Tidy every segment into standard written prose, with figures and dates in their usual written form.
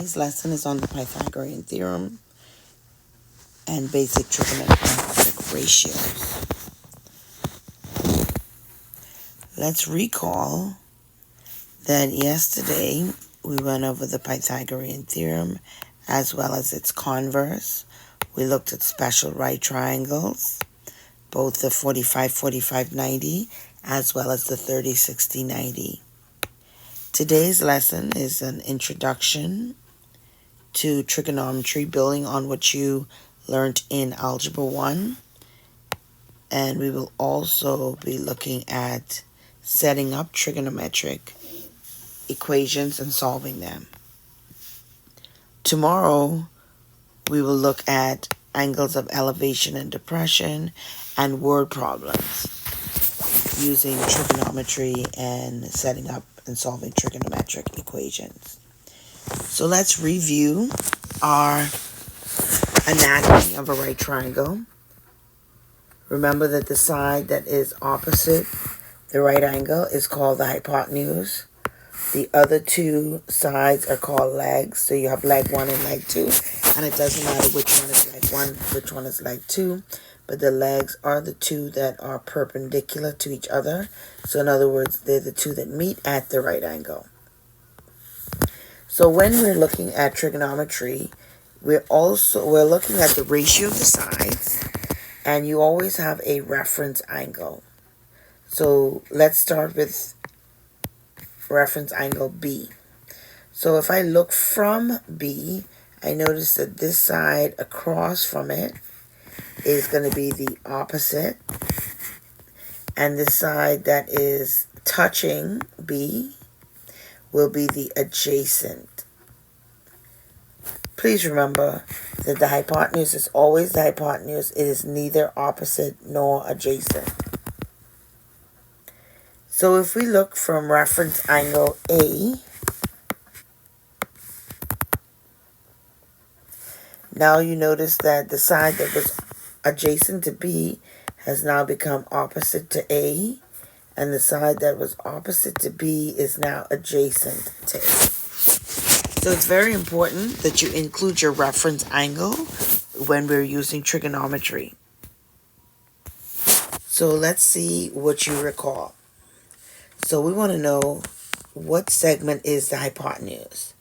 Today's lesson is on the Pythagorean theorem and basic trigonometric ratios. Let's recall that yesterday we went over the Pythagorean theorem as well as its converse. We looked at special right triangles, both the 45-45-90 as well as the 30-60-90. Today's lesson is an introduction to trigonometry, building on what you learned in Algebra 1. And we will also be looking at setting up trigonometric equations and solving them. Tomorrow, we will look at angles of elevation and depression and word problems using trigonometry and setting up and solving trigonometric equations. So let's review our anatomy of a right triangle. Remember that the side that is opposite the right angle is called the hypotenuse. The other two sides are called legs. So you have leg 1 and leg 2. And it doesn't matter which one is leg 1, which one is leg 2. But the legs are the two that are perpendicular to each other. So in other words, they're the two that meet at the right angle. So when we're looking at trigonometry, we're looking at the ratio of the sides, and you always have a reference angle. So let's start with reference angle B. So if I look from B, I notice that this side across from it is going to be the opposite, and this side that is touching B will be the adjacent. Please remember that the hypotenuse is always the hypotenuse. It is neither opposite nor adjacent. So if we look from reference angle A, now you notice that the side that was adjacent to B has now become opposite to A, and the side that was opposite to B is now adjacent to A. So it's very important that you include your reference angle when we're using trigonometry. So let's see what you recall. So we want to know what segment is the hypotenuse.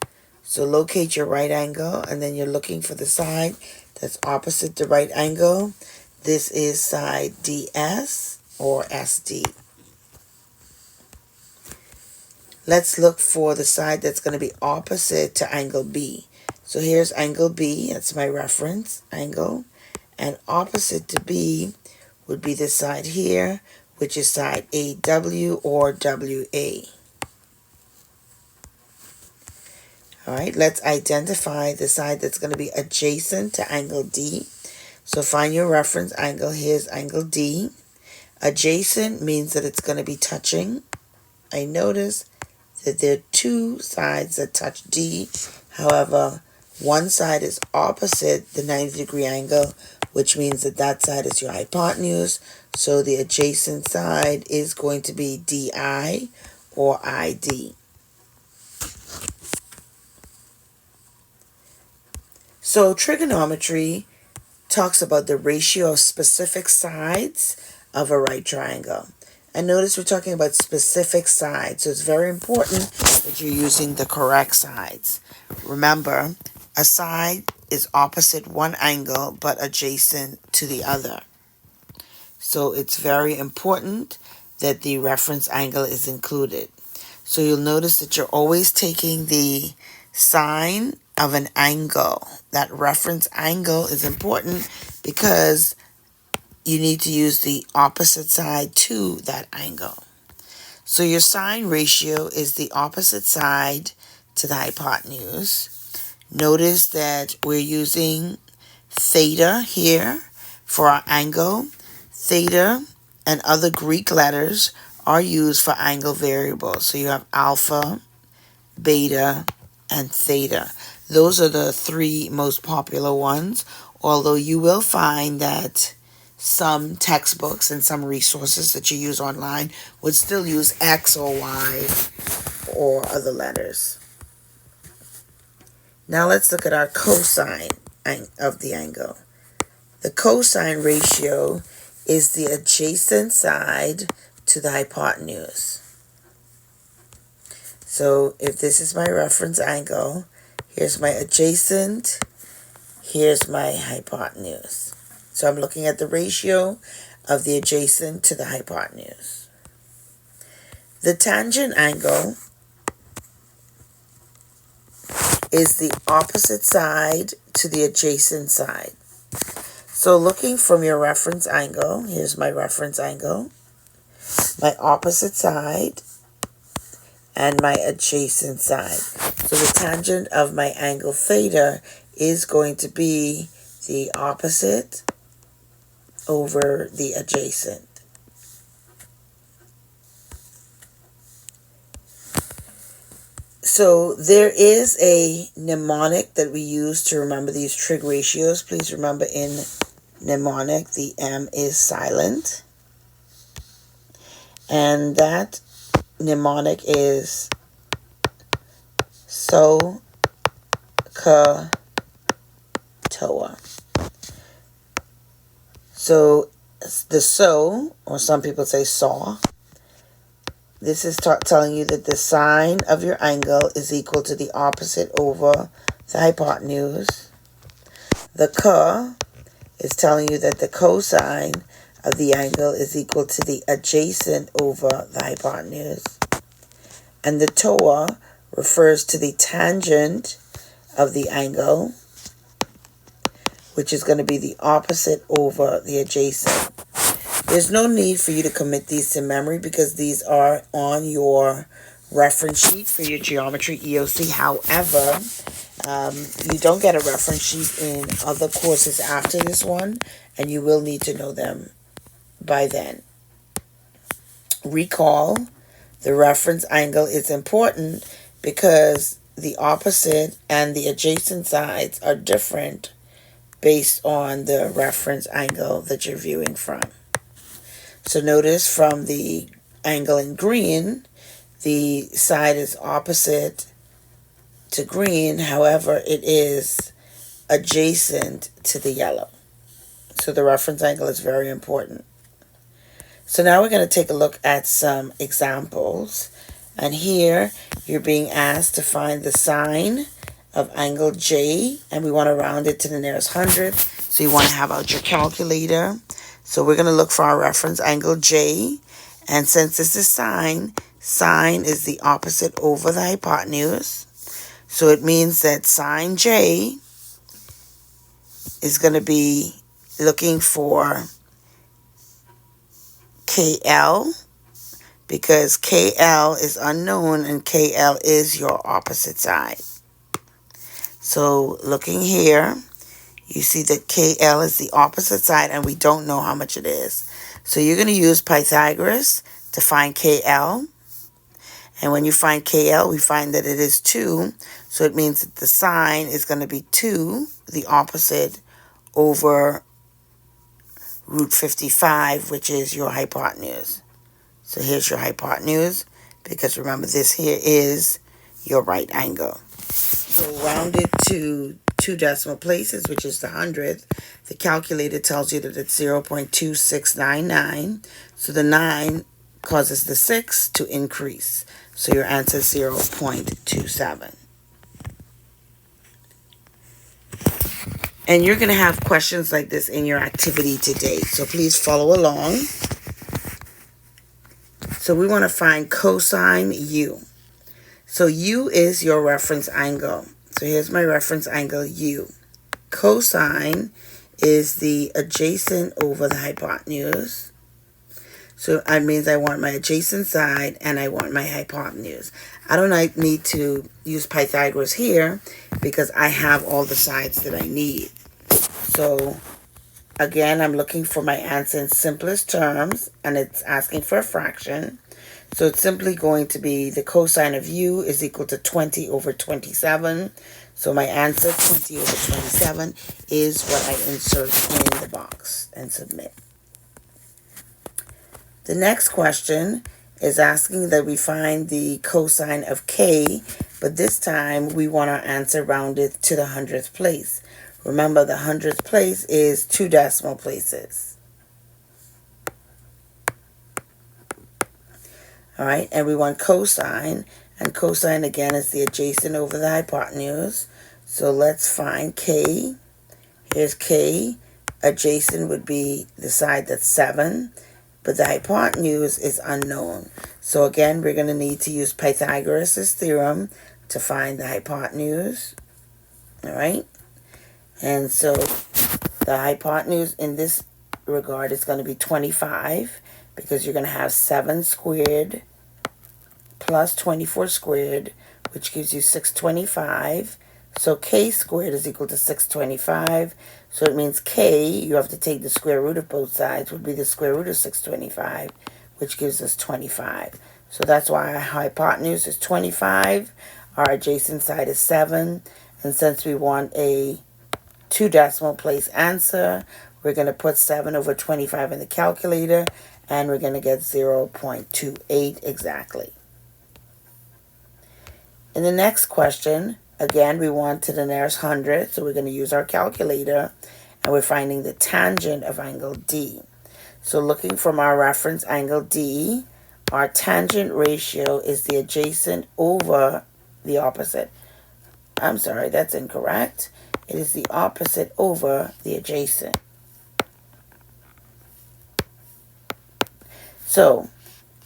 So locate your right angle, and then you're looking for the side that's opposite the right angle. This is side DS or SD. Let's look for the side that's going to be opposite to angle B. So here's angle B. That's my reference angle. And opposite to B would be this side here, which is side AW or WA. All right, let's identify the side that's going to be adjacent to angle D. So find your reference angle. Here's angle D. Adjacent means that it's going to be touching. I notice that there are two sides that touch D. However, one side is opposite the 90-degree angle, which means that that side is your hypotenuse. So the adjacent side is going to be DI or ID. So trigonometry talks about the ratio of specific sides of a right triangle. And notice we're talking about specific sides. So it's very important that you're using the correct sides. Remember, a side is opposite one angle but adjacent to the other. So it's very important that the reference angle is included. So you'll notice that you're always taking the sine of an angle. That reference angle is important because you need to use the opposite side to that angle. So your sine ratio is the opposite side to the hypotenuse. Notice that we're using theta here for our angle. Theta and other Greek letters are used for angle variables. So you have alpha, beta, and theta. Those are the three most popular ones, although you will find that some textbooks and some resources that you use online would still use X or Y or other letters. Now let's look at our cosine of the angle. The cosine ratio is the adjacent side to the hypotenuse. So if this is my reference angle, here's my adjacent, here's my hypotenuse. So I'm looking at the ratio of the adjacent to the hypotenuse. The tangent angle is the opposite side to the adjacent side. So looking from your reference angle, here's my reference angle, my opposite side, and my adjacent side. So the tangent of my angle theta is going to be the opposite over the adjacent. So there is a mnemonic that we use to remember these trig ratios. Please remember in mnemonic, the M is silent. And that mnemonic is SO, CA, TOA. So the SO, or some people say SAW, this is telling you that the sine of your angle is equal to the opposite over the hypotenuse. The CA is telling you that the cosine of the angle is equal to the adjacent over the hypotenuse. And the TOA refers to the tangent of the angle, which is going to be the opposite over the adjacent. There's no need for you to commit these to memory because these are on your reference sheet for your geometry EOC. However, you don't get a reference sheet in other courses after this one, and you will need to know them by then. Recall, the reference angle is important because the opposite and the adjacent sides are different based on the reference angle that you're viewing from. So notice from the angle in green, the side is opposite to green. However, it is adjacent to the yellow. So the reference angle is very important. So now we're going to take a look at some examples. And here you're being asked to find the sine of angle J, and we want to round it to the nearest hundredth. So you want to have out your calculator. So we're going to look for our reference angle J. And since this is sine is the opposite over the hypotenuse. So it means that sine J is going to be looking for KL, because KL is unknown and KL is your opposite side. So looking here, you see that KL is the opposite side and we don't know how much it is. So you're going to use Pythagoras to find KL. And when you find KL, we find that it is 2. So it means that the sine is going to be 2, the opposite, over root 55, which is your hypotenuse. So here's your hypotenuse, because remember this here is your right angle. So round it to 2 decimal places, which is the hundredth. The calculator tells you that it's 0.2699. So the 9 causes the 6 to increase. So your answer is 0.27. And you're going to have questions like this in your activity today. So please follow along. So we want to find cosine U. So U is your reference angle. So here's my reference angle U. Cosine is the adjacent over the hypotenuse. So that means I want my adjacent side and I want my hypotenuse. I don't need to use Pythagoras here because I have all the sides that I need. So again, I'm looking for my answer in simplest terms, and it's asking for a fraction. So it's simply going to be the cosine of U is equal to 20 over 27. So my answer, 20 over 27, is what I insert in the box and submit. The next question is asking that we find the cosine of k, but this time we want our answer rounded to the 100th place. Remember, the 100th place is 2 decimal places. All right, and we want cosine, and cosine again is the adjacent over the hypotenuse. So let's find k. Here's k. Adjacent would be the side that's 7, but the hypotenuse is unknown. So again, we're going to need to use Pythagoras' theorem to find the hypotenuse. All right, and so the hypotenuse in this regard is going to be 25, because you're going to have 7 squared plus 24 squared, which gives you 625. So k squared is equal to 625. So it means k, you have to take the square root of both sides, would be the square root of 625, which gives us 25. So that's why our hypotenuse is 25. Our adjacent side is 7. And since we want a 2 decimal place answer, we're going to put 7 over 25 in the calculator, and we're going to get 0.28 exactly. In the next question, again, we want to the nearest hundredth, so we're going to use our calculator, and we're finding the tangent of angle D. So looking from our reference angle D, our tangent ratio is the adjacent over the opposite. I'm sorry, that's incorrect. It is the opposite over the adjacent. So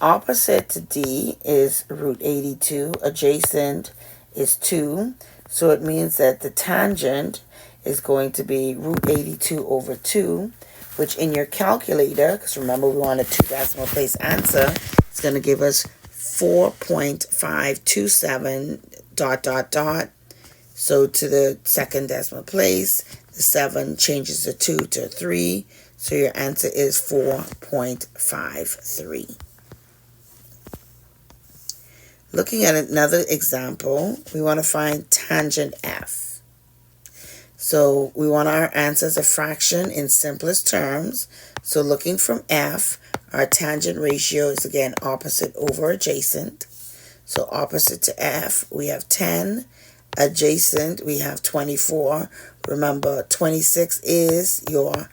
opposite to D is root 82. Adjacent is 2. So it means that the tangent is going to be root 82 over 2, which in your calculator, because remember we want a 2 decimal place answer, it's going to give us 4.527 ... So to the second decimal place, the 7 changes the 2 to 3. So your answer is 4.53. Looking at another example, we want to find tangent f. So we want our answer as a fraction in simplest terms. So looking from f, our tangent ratio is again opposite over adjacent. So opposite to f, we have 10. Adjacent, we have 24. Remember, 26 is your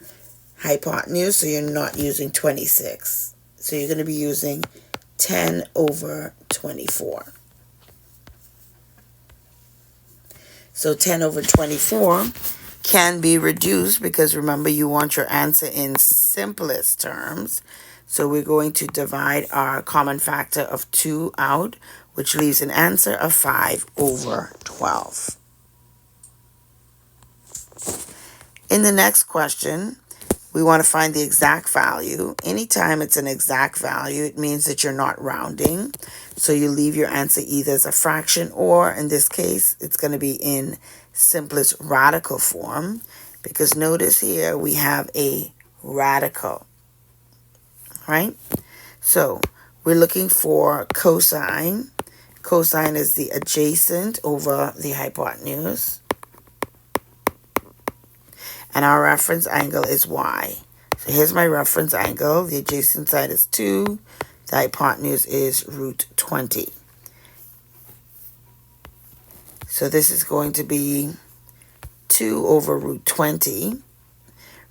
hypotenuse, so you're not using 26. So you're going to be using 10 over 24. So 10 over 24 can be reduced because remember you want your answer in simplest terms. So we're going to divide our common factor of 2 out, which leaves an answer of 5 over 12. In the next question, we want to find the exact value. Anytime it's an exact value, it means that you're not rounding. So you leave your answer either as a fraction or, in this case, it's going to be in simplest radical form. Because notice here we have a radical, right? So we're looking for cosine. Cosine is the adjacent over the hypotenuse. And our reference angle is y. So here's my reference angle. The adjacent side is 2. The hypotenuse is root 20. So this is going to be 2 over root 20.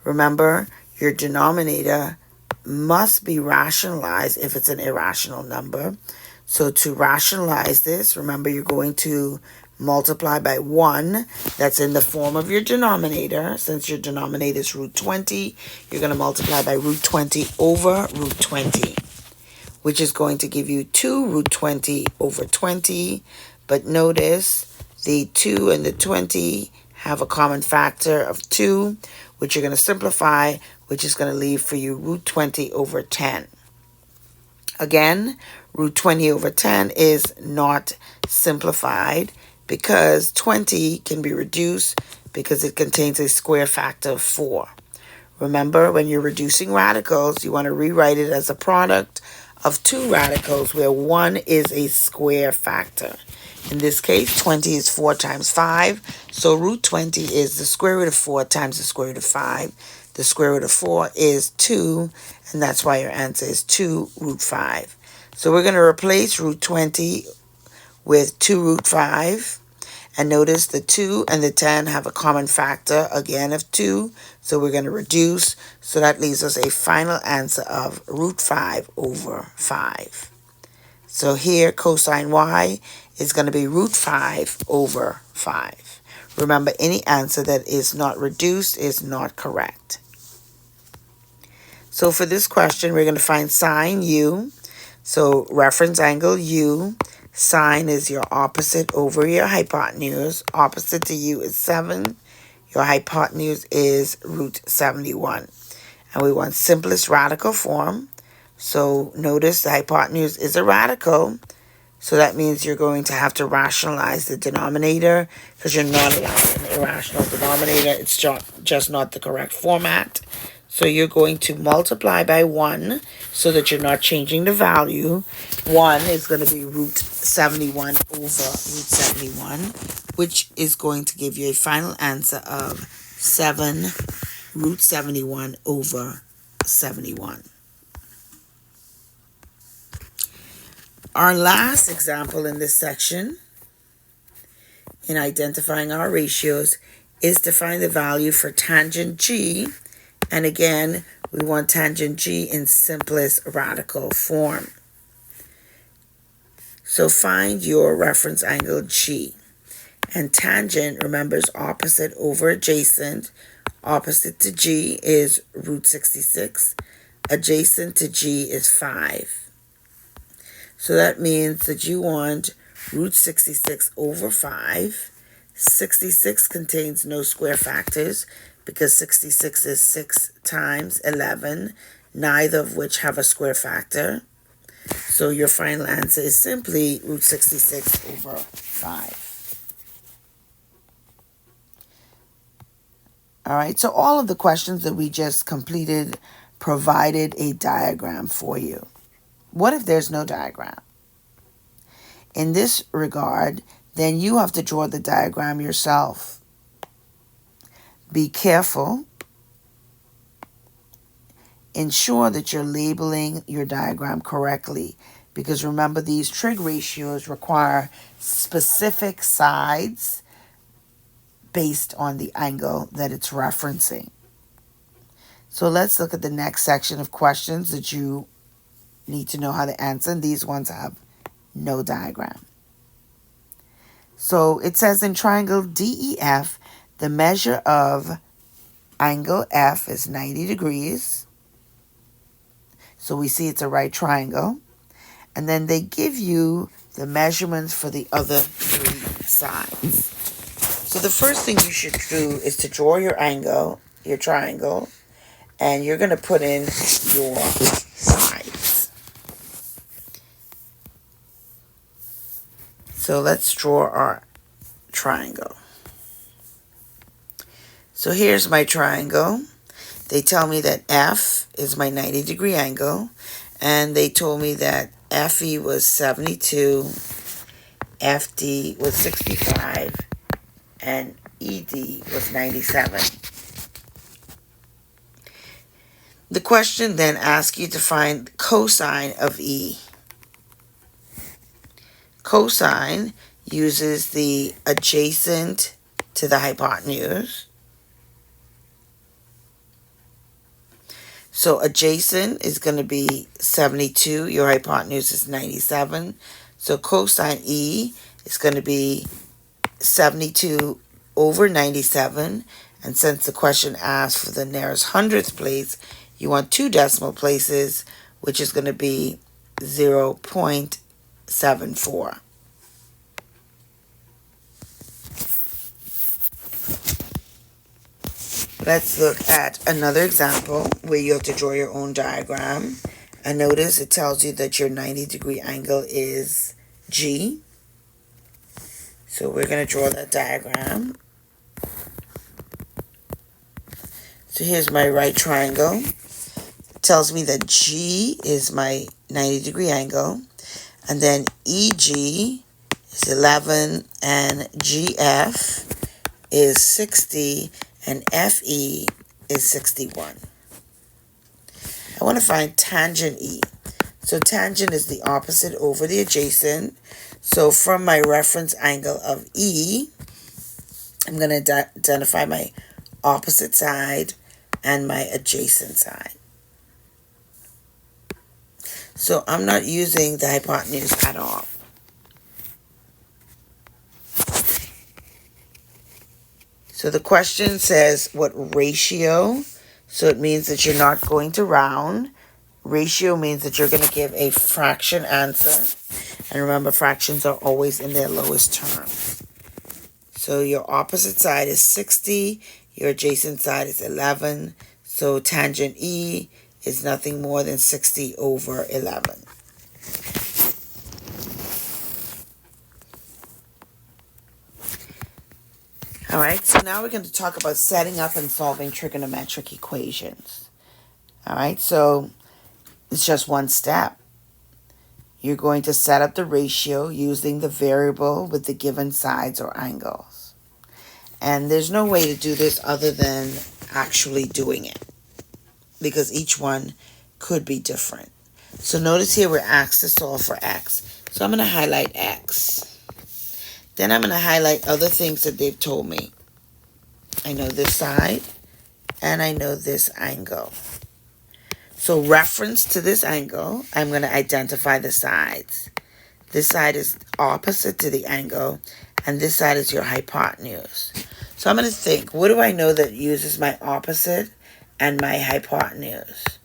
Remember, your denominator must be rationalized if it's an irrational number. So to rationalize this, remember you're going to multiply by 1. That's in the form of your denominator. Since your denominator is root 20, you're going to multiply by root 20 over root 20, which is going to give you 2 root 20 over 20. But notice the 2 and the 20 have a common factor of 2, which you're going to simplify, which is going to leave for you root 20 over 10. Again, root 20 over 10 is not simplified because 20 can be reduced because it contains a square factor of 4. Remember, when you're reducing radicals, you want to rewrite it as a product of 2 radicals where 1 is a square factor. In this case, 20 is 4 times 5, so root 20 is the square root of 4 times the square root of 5. The square root of 4 is 2, and that's why your answer is 2 root 5. So we're going to replace root 20 with 2 root 5. And notice the 2 and the 10 have a common factor, again, of 2. So we're going to reduce. So that leaves us a final answer of root 5 over 5. So here, cosine y is going to be root 5 over 5. Remember, any answer that is not reduced is not correct. So for this question, we're going to find sine u. So reference angle u. Sine is your opposite over your hypotenuse. Opposite to u is 7. Your hypotenuse is root 71. And we want simplest radical form. So notice the hypotenuse is a radical. So that means you're going to have to rationalize the denominator because you're not allowed an irrational denominator. It's just not the correct format. So you're going to multiply by 1 so that you're not changing the value. 1 is going to be root 71 over root 71, which is going to give you a final answer of 7 root 71 over 71. Our last example in this section in identifying our ratios is to find the value for tangent g. And again, we want tangent g in simplest radical form. So find your reference angle g. And tangent, remember, is opposite over adjacent. Opposite to g is root 66. Adjacent to g is 5. So that means that you want root 66 over 5. 66 contains no square factors because 66 is 6 times 11, neither of which have a square factor. So your final answer is simply root 66 over 5. All right, so all of the questions that we just completed provided a diagram for you. What if there's no diagram? In this regard, then you have to draw the diagram yourself. Be careful. Ensure that you're labeling your diagram correctly, because remember, these trig ratios require specific sides based on the angle that it's referencing. So let's look at the next section of questions that you need to know how to answer. And these ones have no diagram. So it says in triangle DEF, the measure of angle F is 90 degrees. So we see it's a right triangle. And then they give you the measurements for the other 3 sides. So the first thing you should do is to draw your angle, your triangle, and you're going to put in your sides. So let's draw our triangle. So here's my triangle. They tell me that F is my 90-degree angle, and they told me that FE was 72, FD was 65, and ED was 97. The question then asks you to find cosine of E. Cosine uses the adjacent to the hypotenuse. So adjacent is going to be 72. Your hypotenuse is 97. So cosine E is going to be 72 over 97. And since the question asks for the nearest hundredth place, you want 2 decimal places, which is going to be 0.74. Let's look at another example where you have to draw your own diagram. And notice it tells you that your 90-degree angle is G. So we're going to draw that diagram. So here's my right triangle. It tells me that G is my 90-degree angle. And then EG is 11 and GF is 60 and FE is 61. I want to find tangent E. So tangent is the opposite over the adjacent. So from my reference angle of E, I'm going to identify my opposite side and my adjacent side. So I'm not using the hypotenuse at all. So the question says what ratio. So it means that you're not going to round. Ratio means that you're going to give a fraction answer. And remember, fractions are always in their lowest term. So your opposite side is 60. Your adjacent side is 11. So tangent E is nothing more than 60 over 11. All right, so now we're going to talk about setting up and solving trigonometric equations. All right, so it's just one step. You're going to set up the ratio using the variable with the given sides or angles. And there's no way to do this other than actually doing it, because each one could be different. So notice here we're asked to solve for x. So I'm going to highlight x. Then I'm going to highlight other things that they've told me. I know this side, and I know this angle. So reference to this angle, I'm going to identify the sides. This side is opposite to the angle, and this side is your hypotenuse. So I'm going to think, what do I know that uses my opposite and my hypotenuse?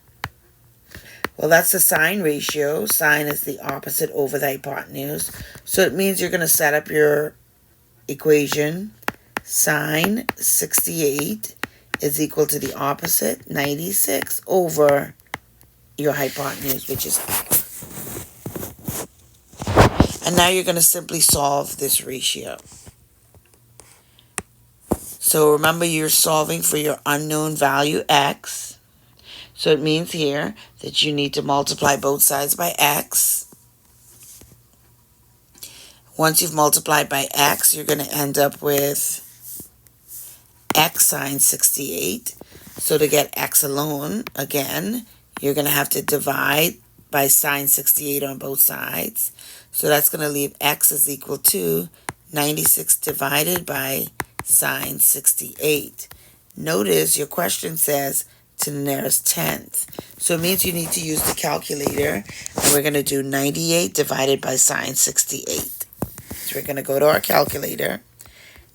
Well, that's the sine ratio. Sine is the opposite over the hypotenuse. So it means you're going to set up your equation. Sine 68 is equal to the opposite, 96, over your hypotenuse, which is x. And now you're going to simply solve this ratio. So remember, you're solving for your unknown value x. So it means here that you need to multiply both sides by x. Once you've multiplied by x, you're going to end up with x sine 68. So to get x alone, again, you're going to have to divide by sine 68 on both sides. So that's going to leave x is equal to 96 divided by sine 68. Notice your question says to the nearest tenth. So it means you need to use the calculator, and we're going to do 98 divided by sine 68. So we're going to go to our calculator.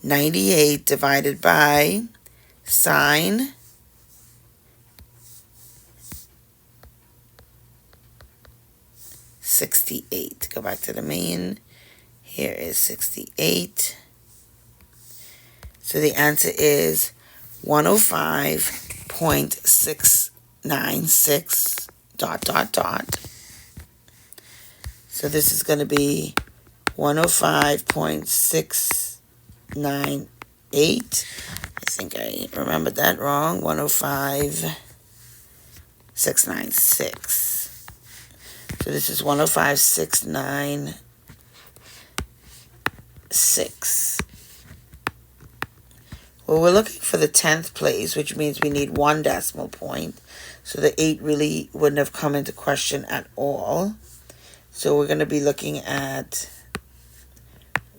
98 divided by sine 68. Go back to the main. Here is 68. So the answer is 105.696 ... So this is going to be 105.698. I think I remembered that wrong. 105.696. So this is 105.696. Well, we're looking for the 10th place, which means we need one decimal point. So the 8 really wouldn't have come into question at all. So we're going to be looking at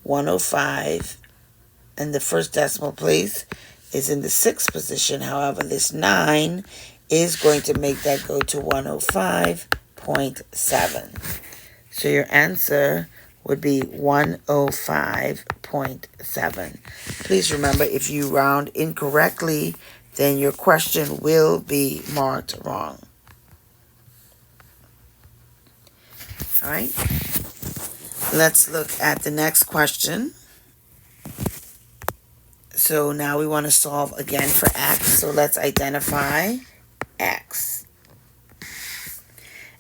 105, and the first decimal place is in the 6th position. However, this 9 is going to make that go to 105.7. So your answer would be 105.7. Please remember, if you round incorrectly, then your question will be marked wrong. All right, let's look at the next question. So now we want to solve again for x. So let's identify x.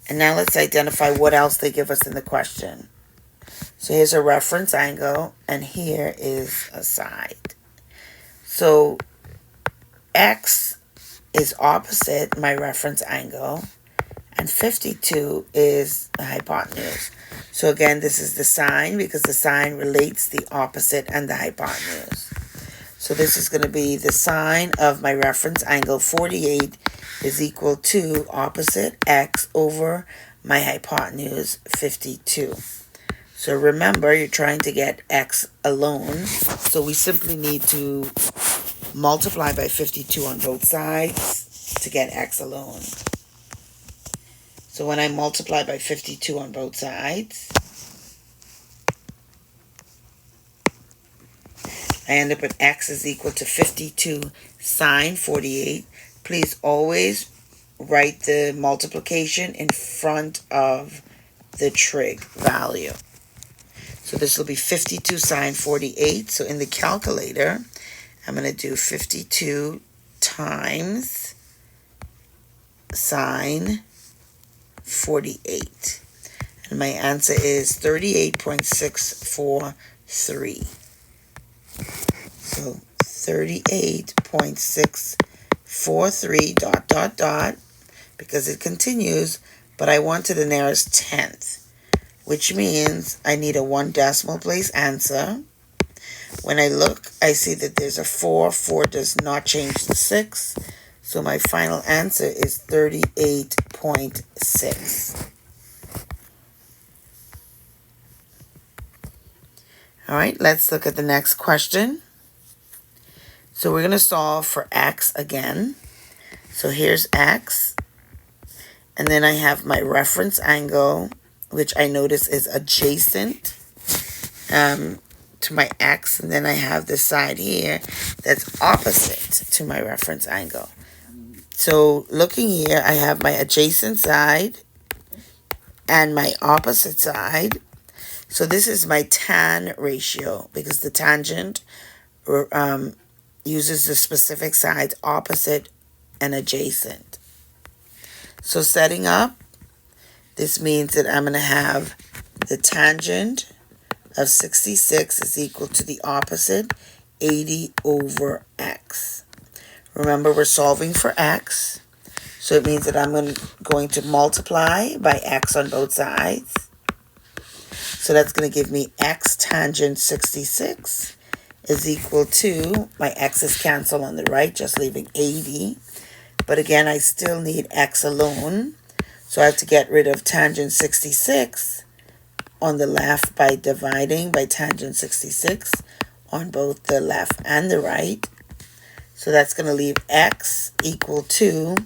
And now let's identify what else they give us in the question. So here's a reference angle, and here is a side. So x is opposite my reference angle, and 52 is the hypotenuse. So again, this is the sine, because the sine relates the opposite and the hypotenuse. So this is going to be the sine of my reference angle 48 is equal to opposite x over my hypotenuse 52. So remember, you're trying to get x alone, so we simply need to multiply by 52 on both sides to get x alone. So when I multiply by 52 on both sides, I end up with x is equal to 52 sine 48. Please always write the multiplication in front of the trig value. So this will be 52 sine 48. So in the calculator, I'm going to do 52 times sine 48. And my answer is 38.643. So 38.643 ... because it continues, but I want to the nearest tenth, which means I need a 1 decimal place answer. When I look, I see that there's a 4. 4 does not change the 6. So my final answer is 38.6. All right, let's look at the next question. So we're going to solve for x again. So here's x. And then I have my reference angle, which I notice is adjacent to my x. And then I have this side here that's opposite to my reference angle. So looking here, I have my adjacent side and my opposite side. So this is my tan ratio because the tangent uses the specific sides opposite and adjacent. So setting up, this means that I'm going to have the tangent of 66 is equal to the opposite 80 over x. Remember, we're solving for x, so it means that I'm going to multiply by x on both sides. So that's going to give me x tangent 66 is equal to, my x's cancel on the right, just leaving 80. But again, I still need x alone. So I have to get rid of tangent 66 on the left by dividing by tangent 66 on both the left and the right. So that's going to leave x equal to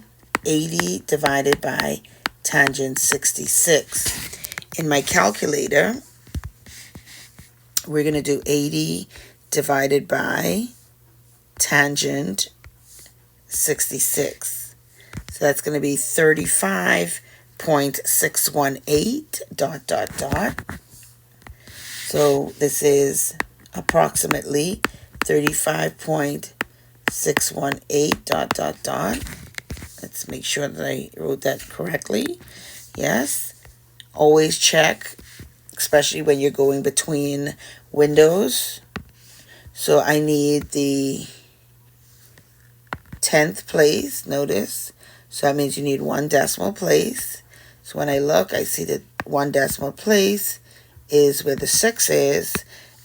80 divided by tangent 66. In my calculator, we're going to do 80 divided by tangent 66. So that's going to be 35.618 ... So this is approximately 35.618 ... Let's make sure that I wrote that correctly. Yes. Always check, especially when you're going between windows. So I need the 10th place, notice. So that means you need 1 decimal place. So when I look, I see that 1 decimal place is where the 6 is,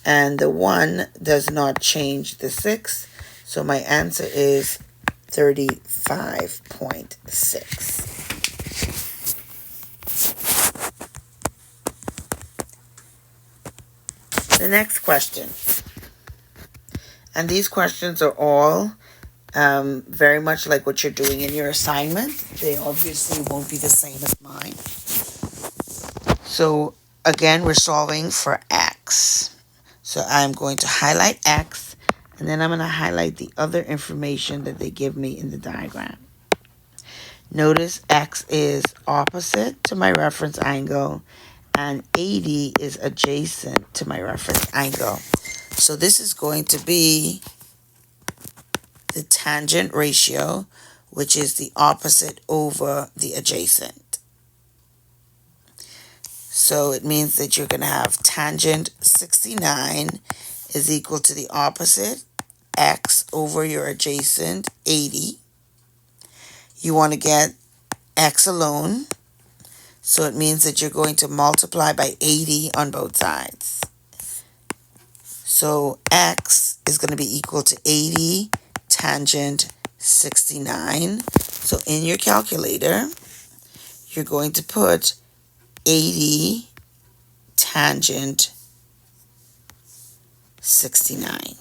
and the 1 does not change the 6. So my answer is 35.6. The next question. And these questions are all very much like what you're doing in your assignment. They obviously won't be the same as mine. So again, we're solving for x. So I'm going to highlight x, and then I'm going to highlight the other information that they give me in the diagram. Notice x is opposite to my reference angle, and 80 is adjacent to my reference angle. So this is going to be the tangent ratio, which is the opposite over the adjacent. So it means that you're going to have tangent 69 is equal to the opposite x over your adjacent 80. You want to get x alone, so it means that you're going to multiply by 80 on both sides. So x is going to be equal to 80 tangent 69. So in your calculator, you're going to put 80 tangent 69.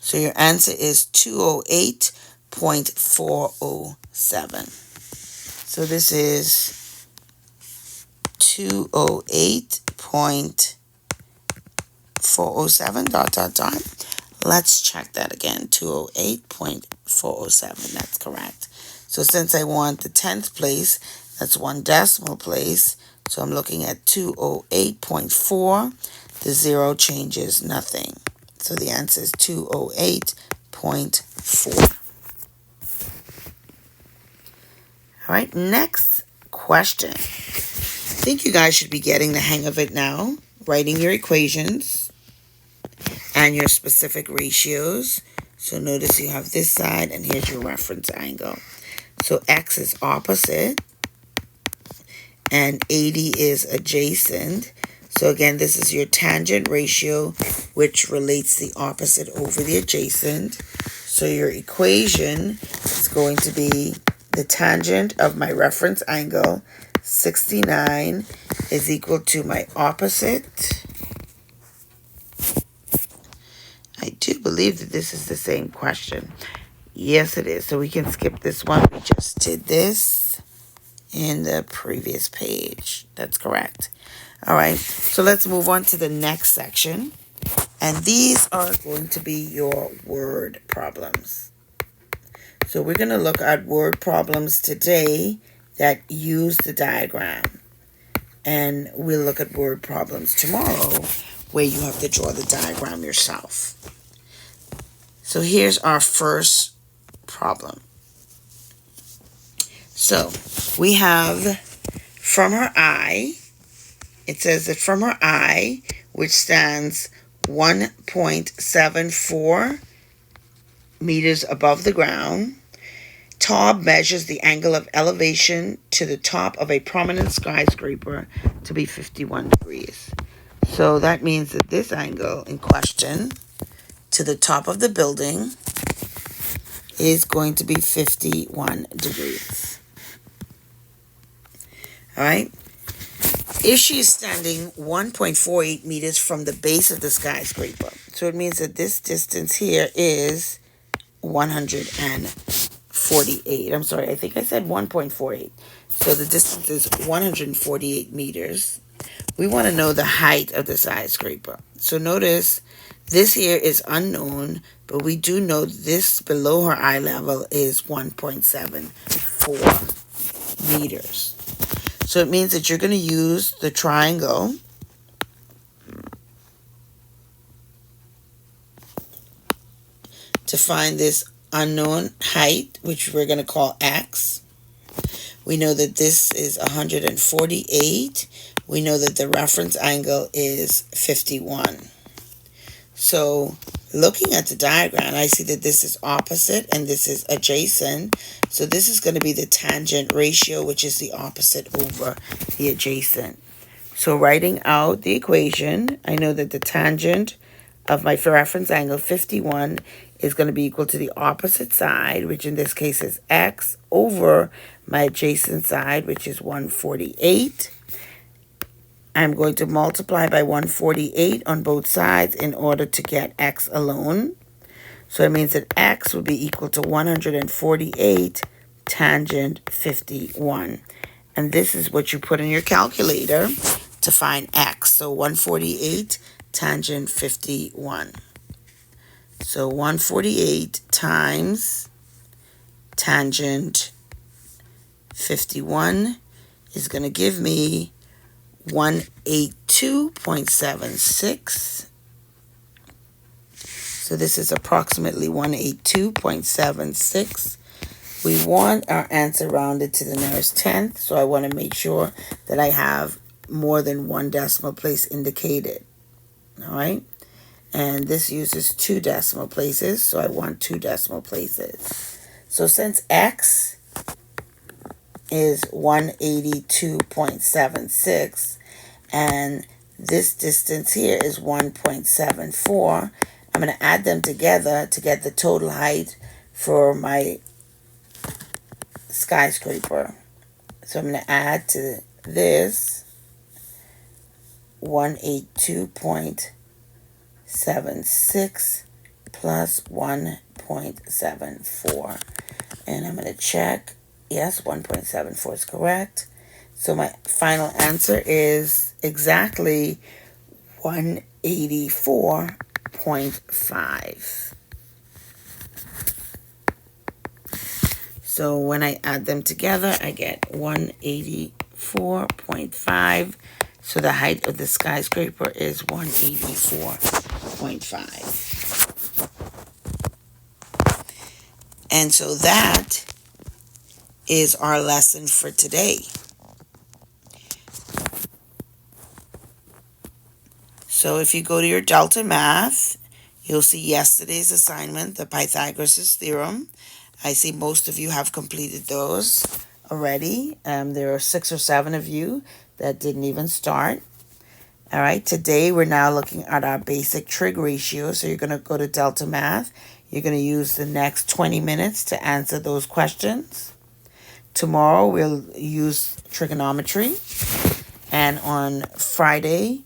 So your answer is 208.407. So this is 208.407 ... Let's check that again. 208.407. That's correct. So since I want the 10th place, that's one decimal place. So I'm looking at 208.4. The 0 changes nothing. So the answer is 208.4. All right, next question. I think you guys should be getting the hang of it now. Writing your equations and your specific ratios. So notice you have this side and here's your reference angle. So x is opposite and 80 is adjacent. So again, this is your tangent ratio, which relates the opposite over the adjacent. So your equation is going to be the tangent of my reference angle, 69, is equal to my opposite. I do believe that this is the same question. Yes, it is. So we can skip this one. We just did this in the previous page. That's correct. All right. So let's move on to the next section. And these are going to be your word problems. So we're going to look at word problems today that use the diagram. And we'll look at word problems tomorrow where you have to draw the diagram yourself. So here's our first problem. So we have from her eye, it says that from her eye, which stands 1.74 meters above the ground, Taub measures the angle of elevation to the top of a prominent skyscraper to be 51 degrees. So that means that this angle in question to the top of the building is going to be 51 degrees. All right. If she is standing 1.48 meters from the base of the skyscraper, so it means that this distance here is 148. I'm sorry, I think I said 1.48. So the distance is 148 meters. We want to know the height of the skyscraper. So notice this here is unknown, but we do know this below her eye level is 1.74 meters. So it means that you're going to use the triangle to find this unknown height, which we're going to call x. We know that this is 148. We know that the reference angle is 51. So looking at the diagram, I see that this is opposite and this is adjacent. So this is going to be the tangent ratio, which is the opposite over the adjacent. So writing out the equation, I know that the tangent of my reference angle 51 is going to be equal to the opposite side, which in this case is x, over my adjacent side, which is 148. I'm going to multiply by 148 on both sides in order to get x alone. So it means that x would be equal to 148 tangent 51. And this is what you put in your calculator to find x. So 148 tangent 51. So 148 times tangent 51 is going to give me 182.76. So this is approximately 182.76. We want our answer rounded to the nearest tenth, so I want to make sure that I have more than one decimal place indicated. All right? And this uses 2 decimal places, so I want 2 decimal places. So since x is 182.76 and this distance here is 1.74, I'm going to add them together to get the total height for my skyscraper. So I'm going to add to this 182.76 plus 1.74. And I'm going to check. Yes, 1.74 is correct. So my final answer is exactly 184.5. So when I add them together, I get 184.5. So the height of the skyscraper is 184.5. And so that is our lesson for today. So if you go to your Delta Math, you'll see yesterday's assignment, the Pythagoras' theorem. I see most of you have completed those already. There are 6 or 7 of you that didn't even start. All right, today we're now looking at our basic trig ratio. So you're going to go to Delta Math. You're going to use the next 20 minutes to answer those questions. Tomorrow we'll use trigonometry. And on Thursday,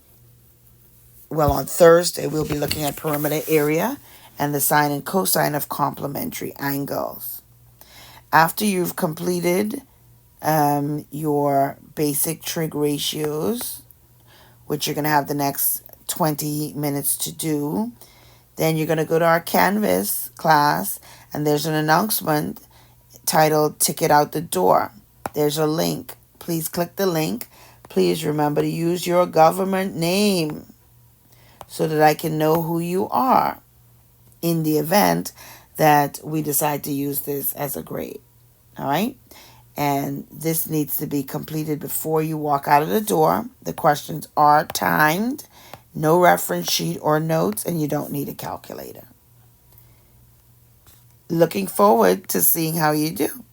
we'll be looking at perimeter area and the sine and cosine of complementary angles. After you've completed your basic trig ratios, which you're going to have the next 20 minutes to do, then you're going to go to our Canvas class, and there's an announcement titled Ticket Out the Door. There's a link. Please click the link. Please remember to use your government name so that I can know who you are in the event that we decide to use this as a grade. All right? And this needs to be completed before you walk out of the door. The questions are timed, no reference sheet or notes, and you don't need a calculator. Looking forward to seeing how you do.